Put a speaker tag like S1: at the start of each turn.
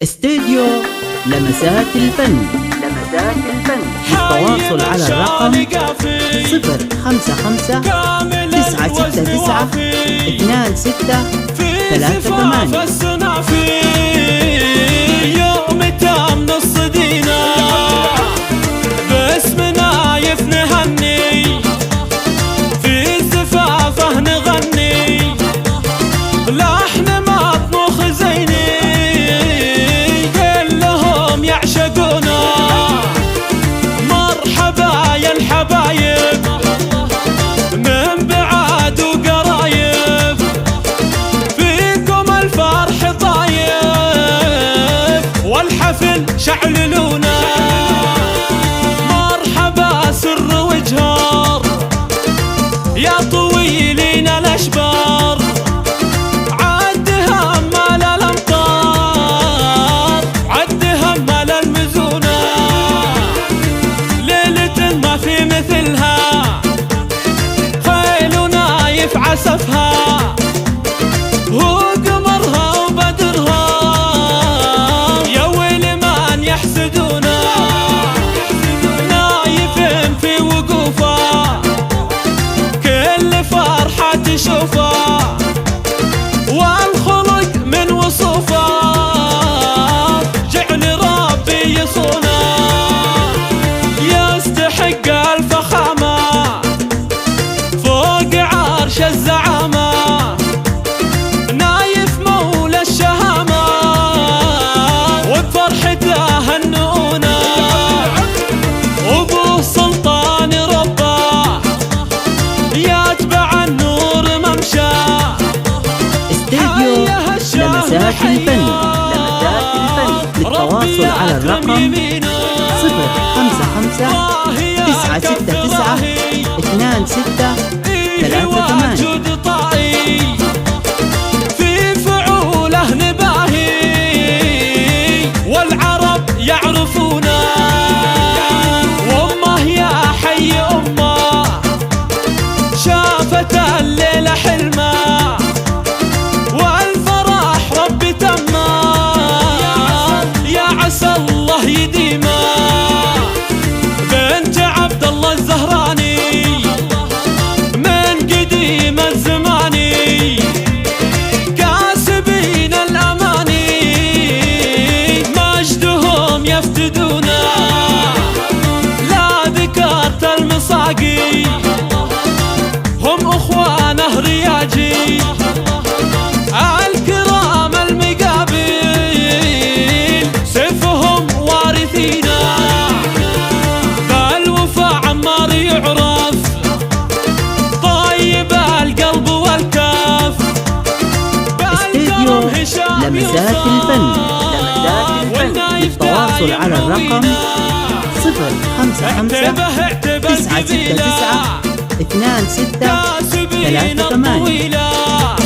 S1: استديو لمسات الفن. للتواصل على الرقم 055 969 2638.
S2: يوم تام نص دينار باسمنا يفنهني في زفافه نغني لحن مطبوخ زيني كلهم يعشقونا. مرحبا يا الحبايب من بعاد وقرايب فيكم الفرح طايب والحفل شعللونا. مرحبا سر وجهار يا طويلين الاشبار عد همال الامطار عد همال المزونه. ليله ما في مثلها خيلنا يفعسفها هو قمرها وبدرها يا ويل من يحسدونا. نايفين في وقوفه كل فرحة تشوفه والخلق من وصوفه جعل ربي يصونه. يستحق الفخامة فوق عرش الزعامة نايف مولى الشهامة وبفرحته هنؤونا. وابوه سلطان ربه يتبع النور ممشى.
S1: استديو لمسات الفن. للتواصل على الرقم 055 969 2638.
S2: في فعوله نباهي والعرب يعرفونا. وامه يا حي امه شافت الليله حلمه والفرح ربي تمه يا عسى الله يديمه. بنت عبد الله الزهراني من قديم الزماني كاسبين الاماني مجدهم يفتدونا. لا ذكرت المصاقي هم اخوانه رياجي الكرام المقابل سيفهم وارثينا. بالوفا عمار يعرف طيب القلب والكف.
S1: استديو لمسات الفن. للتواصل على الرقم 055 969 2638.